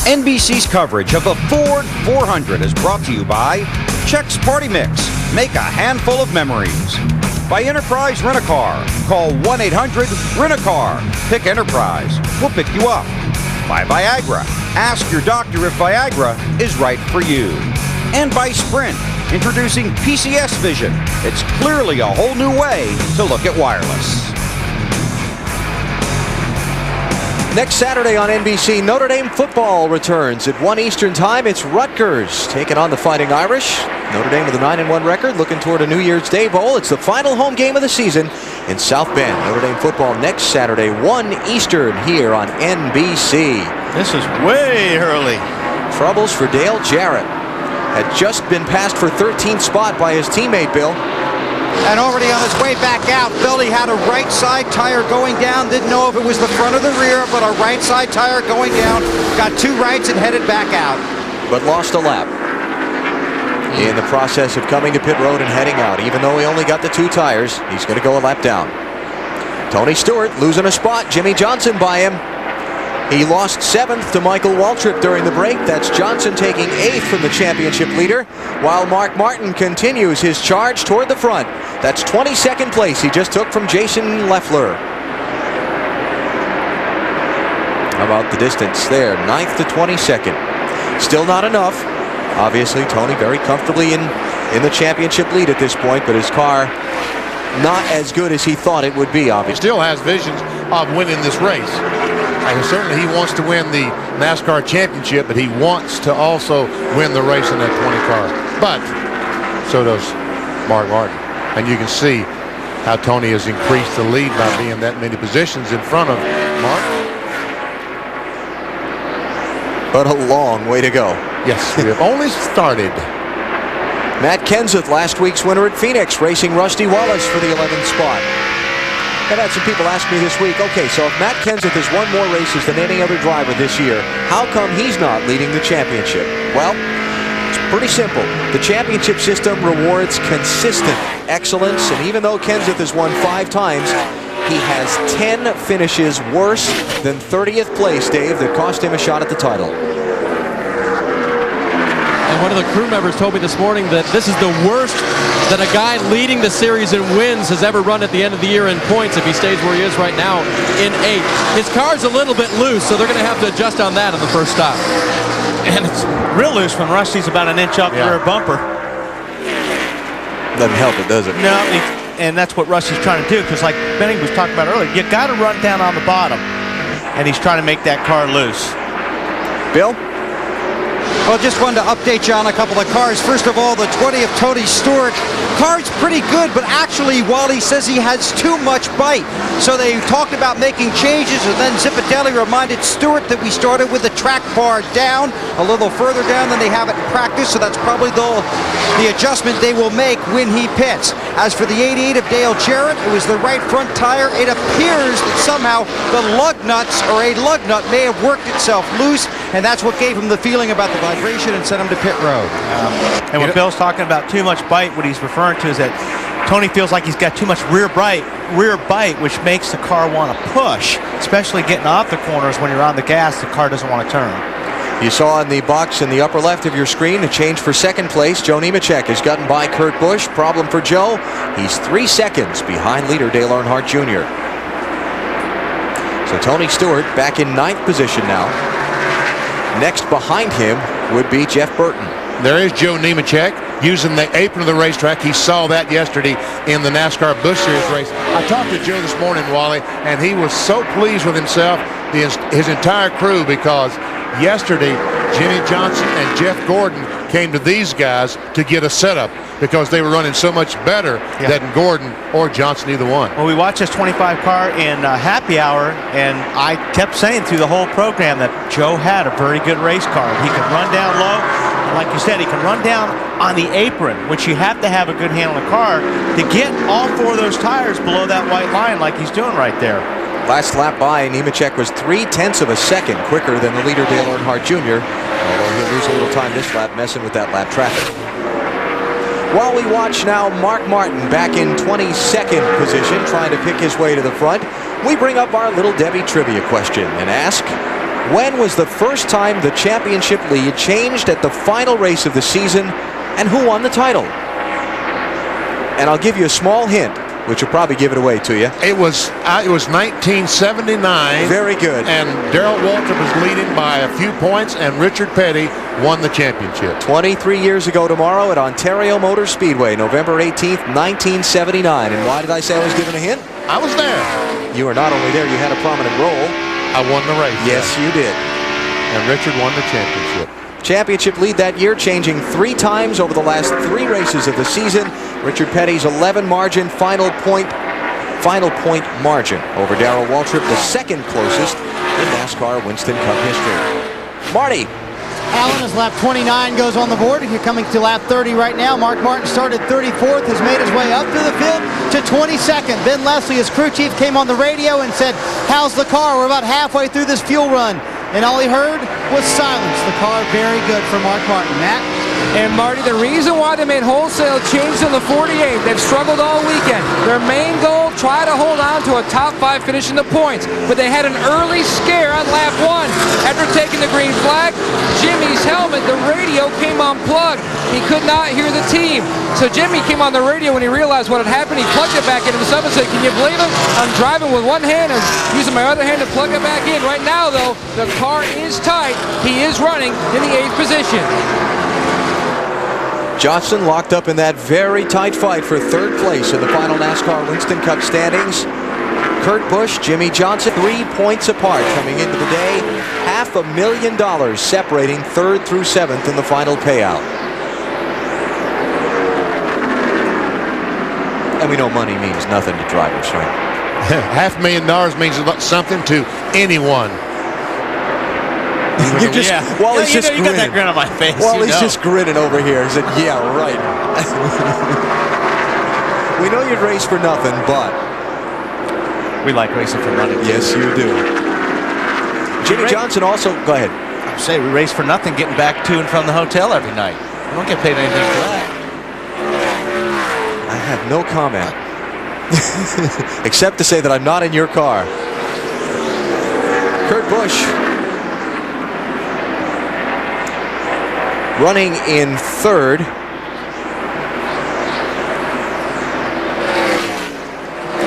NBC's coverage of the Ford 400 is brought to you by Chex Party Mix. Make a handful of memories. By Enterprise Rent-A-Car. Call 1-800-RENT-A-CAR. Pick Enterprise. We'll pick you up. By Viagra. Ask your doctor if Viagra is right for you. And by Sprint. Introducing PCS Vision. It's clearly a whole new way to look at wireless. Next Saturday on NBC, Notre Dame football returns at 1 Eastern time. It's Rutgers taking on the Fighting Irish. Notre Dame with a 9-1 record, looking toward a New Year's Day bowl. It's the final home game of the season in South Bend. Notre Dame football next Saturday, 1 Eastern here on NBC. This is way early. Troubles for Dale Jarrett. Had just been passed for 13th spot by his teammate Bill. And already on his way back out, Billy had a right side tire going down. Didn't know if it was the front or the rear, but a right side tire going down. Got two rights and headed back out. But lost a lap in the process of coming to pit road and heading out. Even though he only got the two tires, he's going to go a lap down. Tony Stewart losing a spot. Jimmy Johnson by him. He lost 7th to Michael Waltrip during the break. That's Johnson taking 8th from the championship leader, while Mark Martin continues his charge toward the front. That's 22nd place he just took from Jason Leffler. How about the distance there? 9th to 22nd. Still not enough. Obviously, Tony very comfortably in the championship lead at this point, but his car not as good as he thought it would be, obviously. He still has visions of winning this race. And certainly he wants to win the NASCAR championship, but he wants to also win the race in that 20 car. But so does Mark Martin. And you can see how Tony has increased the lead by being that many positions in front of Mark. But a long way to go. Yes, we have only started. Matt Kenseth, last week's winner at Phoenix, racing Rusty Wallace for the 11th spot. I've had some people ask me this week, okay, so if Matt Kenseth has won more races than any other driver this year, how come he's not leading the championship? Well, it's pretty simple. The championship system rewards consistent excellence, and even though Kenseth has won 5 times, he has 10 finishes worse than 30th place, Dave, that cost him a shot at the title. And one of the crew members told me this morning that this is the worst that a guy leading the series in wins has ever run at the end of the year in points if he stays where he is right now in 8. His car's a little bit loose, so they're going to have to adjust on that on the first stop. And it's real loose when Rusty's about an inch off the rear bumper. Doesn't help it, does it? No, and that's what Rusty's trying to do, because like Benny was talking about earlier, you got to run down on the bottom, and he's trying to make that car loose. Bill? Well, just wanted to update you on a couple of cars. First of all, the 20 of Tony Stewart. Car's pretty good, but actually, Wally says he has too much bite. So they talked about making changes, and then Zipadelli reminded Stewart that we started with the track bar down, a little further down than they have it in practice, so that's probably the adjustment they will make when he pits. As for the 88 of Dale Jarrett, it was the right front tire. It appears that somehow the lug nuts, or a lug nut, may have worked itself loose, and that's what gave him the feeling about the vibration and sent him to pit road. And when Bill's talking about too much bite, what he's referring to is that Tony feels like he's got too much rear bite, which makes the car want to push, especially getting off the corners. When you're on the gas, the car doesn't want to turn. You saw in the box in the upper left of your screen a change for second place. Joe Nemechek has gotten by Kurt Busch. Problem for Joe, he's 3 seconds behind leader Dale Earnhardt Jr. So Tony Stewart back in 9th position now. Next behind him would be Jeff Burton. There is Joe Nemechek using the apron of the racetrack. He saw that yesterday in the NASCAR Busch Series race. I talked to Joe this morning, Wally, and he was so pleased with himself, his entire crew, because yesterday Jimmy Johnson and Jeff Gordon came to these guys to get a setup because they were running so much better than Gordon or Johnson, either one. Well, we watched this 25 car in happy hour, and I kept saying through the whole program that Joe had a very good race car. He could run down low. Like you said, he can run down on the apron, which you have to have a good handle on the car to get all 4 of those tires below that white line like he's doing right there. Last lap by, Nemechek was 0.3 of a second quicker than the leader Dale Earnhardt Jr., although he'll lose a little time this lap messing with that lap traffic. While we watch now Mark Martin back in 22nd position, trying to pick his way to the front, we bring up our Little Debbie trivia question and ask, When was the first time the championship lead changed at the final race of the season, and who won the title? And I'll give you a small hint, which will probably give it away to you. It was 1979. Very good. And Darrell Waltrip was leading by a few points, and Richard Petty won the championship. 23 years ago tomorrow at Ontario Motor Speedway, November 18th, 1979. And why did I say I was given a hint? I was there. You were not only there, you had a prominent role. I won the race. Yes, you did. And Richard won the championship. Championship lead that year, changing 3 times over the last 3 races of the season. Richard Petty's 11 margin final point margin over Darrell Waltrip, the second closest in NASCAR Winston Cup history. Marty. Allen is lap 29, goes on the board. You're coming to lap 30 right now. Mark Martin started 34th, has made his way up through the field to 22nd. Ben Leslie, his crew chief, came on the radio and said, "How's the car? We're about halfway through this fuel run." And all he heard was silence. The car very good for Mark Martin. Matt? And Marty, the reason why they made wholesale changes on the 48, they've struggled all weekend. Their main goal, try to hold on to a top 5 finish in the points. But they had an early scare on lap 1. After taking the green flag, Jimmy's helmet, the radio came unplugged. He could not hear the team. So Jimmy came on the radio when he realized what had happened. He plugged it back into himself and said, "Can you believe it? I'm driving with one hand and using my other hand to plug it back in." Right now, though, the car is tight. He is running in the 8th position. Johnson locked up in that very tight fight for 3rd place in the final NASCAR Winston Cup standings. Kurt Busch, Jimmy Johnson, 3 points apart coming into the day. $500,000 separating 3rd through 7th in the final payout. And we know money means nothing to drivers, right? $500,000 means something to anyone. You're just, yeah. Wally's just you grinning. got that grin on my face. Wally's just grinning over here. He said, "Yeah, right." We know you'd race for nothing, but We like racing for money. yes, you do. Jimmy Johnson also, go ahead. I say we race for nothing, getting back to and from the hotel every night. We don't get paid anything for that. I have no comment. Except to say that I'm not in your car. Kurt Busch running in 3rd.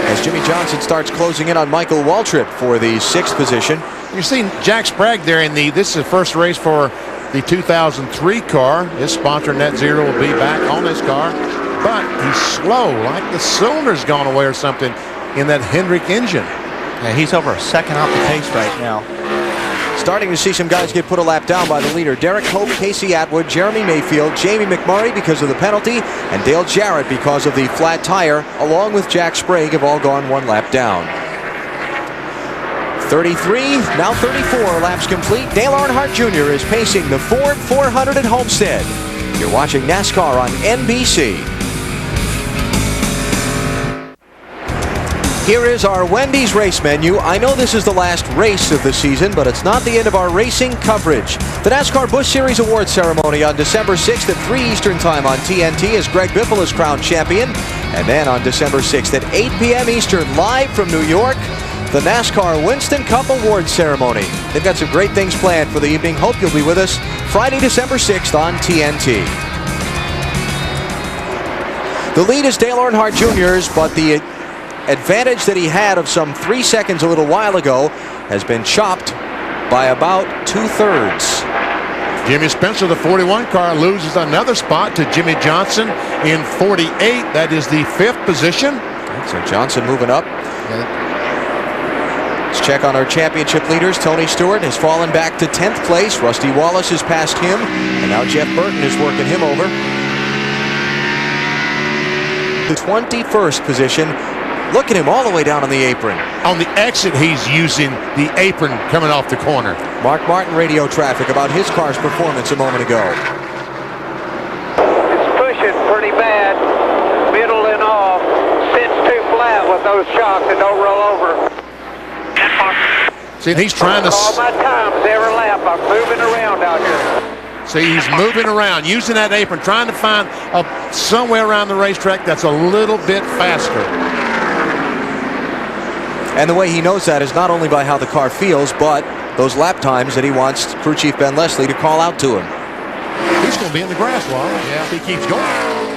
As Jimmy Johnson starts closing in on Michael Waltrip for the 6th position. You're seeing Jack Sprague there in this is the first race for the 2003 car. His sponsor Net Zero will be back on this car. But he's slow, like the cylinder's gone away or something in that Hendrick engine. Yeah, he's over a second off the pace right now. Starting to see some guys get put a lap down by the leader. Derek Hope, Casey Atwood, Jeremy Mayfield, Jamie McMurray because of the penalty, and Dale Jarrett because of the flat tire, along with Jack Sprague, have all gone 1 lap down. 33, now 34 laps complete. Dale Earnhardt Jr. is pacing the Ford 400 at Homestead. You're watching NASCAR on NBC. Here is our Wendy's race menu. I know this is the last race of the season, but it's not the end of our racing coverage. The NASCAR Busch Series Awards ceremony on December 6th at 3 Eastern Time on TNT as Greg Biffle is crowned champion. And then on December 6th at 8 p.m. Eastern, live from New York, the NASCAR Winston Cup Awards ceremony. They've got some great things planned for the evening. Hope you'll be with us Friday, December 6th on TNT. The lead is Dale Earnhardt Jr.'s, but the advantage that he had of some 3 seconds a little while ago has been chopped by about 2/3. Jimmy Spencer, the 41 car, loses another spot to Jimmy Johnson in 48. That is the 5th position. So Johnson moving up. Let's check on our championship leaders. Tony Stewart has fallen back to 10th place. Rusty Wallace has passed him, and now Jeff Burton is working him over. The 21st position. Look at him all the way down on the apron. On the exit, he's using the apron coming off the corner. Mark Martin radio traffic about his car's performance a moment ago. It's pushing pretty bad, middle and off. Sits too flat with those shocks and don't roll over. See, he's trying to... All my times every lap. I'm moving around out here. See, he's moving around, using that apron, trying to find somewhere around the racetrack that's a little bit faster. And the way he knows that is not only by how the car feels, but those lap times that he wants crew chief Ben Leslie to call out to him. He's going to be in the grass, Wally. Yeah. He keeps going.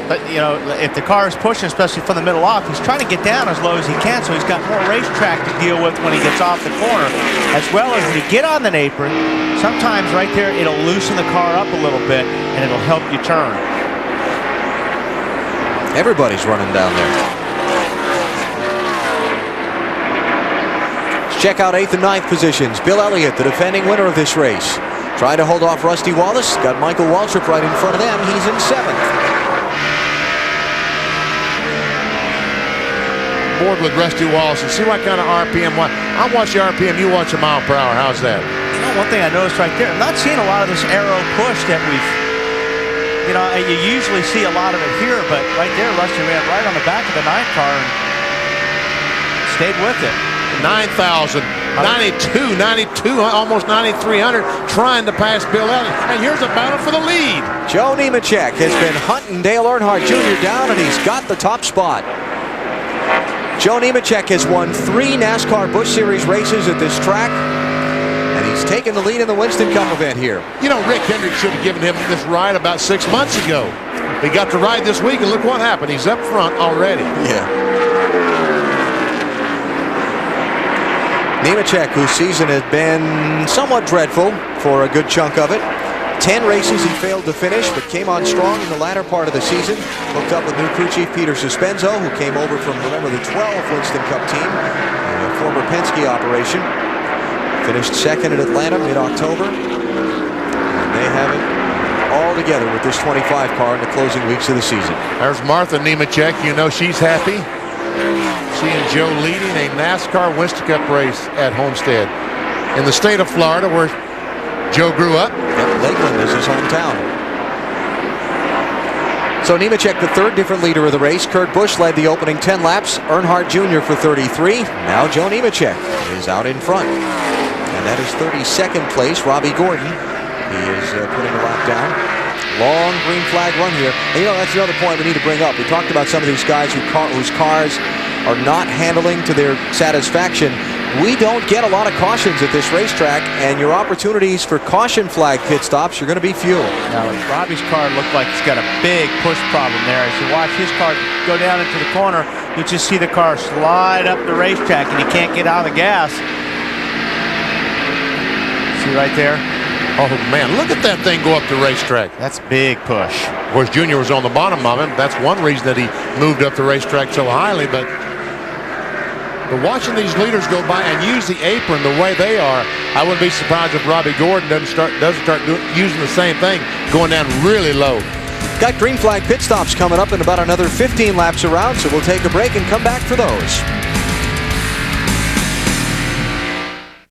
But, you know, if the car is pushing, especially from the middle off, he's trying to get down as low as he can, so he's got more racetrack to deal with when he gets off the corner. As well as when you get on an apron, sometimes right there it'll loosen the car up a little bit, and it'll help you turn. Everybody's running down there. Let's check out 8th and 9th positions. Bill Elliott, the defending winner of this race. Trying to hold off Rusty Wallace. Got Michael Waltrip right in front of them. He's in 7th. Board with Rusty Wallace and see what kind of RPM. I watch the RPM, you watch the mile per hour. How's that? You know, one thing I noticed right there, I'm not seeing a lot of this aero push that we've, you know, you usually see a lot of it here, but right there, Rusty ran right on the back of the 9th car and stayed with it. 9,000, 92, 92, almost 9,300, trying to pass Bill Elliott. And here's a battle for the lead. Joe Nemechek has been hunting Dale Earnhardt Jr. down, and he's got the top spot. Joe Nemechek has won 3 NASCAR Busch Series races at this track, and he's taken the lead in the Winston Cup event here. You know, Rick Hendrick should have given him this ride about 6 months ago. He got the ride this week, and look what happened. He's up front already. Yeah. Nemechek, whose season has been somewhat dreadful for a good chunk of it. 10 races he failed to finish, but came on strong in the latter part of the season. Hooked up with new crew chief Peter Suspenzo, who came over from, remember, the 12 Winston Cup team, a former Penske operation. Finished 2nd at Atlanta mid-October. And they have it all together with this 25 car in the closing weeks of the season. There's Martha Nemechek. You know she's happy. Seeing Joe leading a NASCAR Winston Cup race at Homestead in the state of Florida, where Joe grew up. Yep, Lakeland is his hometown. So Nemechek, the 3rd different leader of the race. Kurt Busch led the opening 10 laps. Earnhardt Jr. for 33. Now Joe Nemechek is out in front. And that is 32nd place, Robbie Gordon. He is putting the lap down. Long green flag run here. And, you know, that's another point we need to bring up. We talked about some of these guys whose cars are not handling to their satisfaction. We don't get a lot of cautions at this racetrack, and your opportunities for caution flag pit stops are going to be few. Now, Robbie's car looked like it's got a big push problem there. As you watch his car go down into the corner, you just see the car slide up the racetrack, and he can't get out of the gas. See right there? Oh, man, look at that thing go up the racetrack. That's big push. Of course, Junior was on the bottom of him. That's one reason that he moved up the racetrack so highly, but watching these leaders go by and use the apron the way they are, I wouldn't be surprised if Robbie Gordon doesn't start using the same thing, going down really low. Got green flag pit stops coming up in about another 15 laps around, so we'll take a break and come back for those.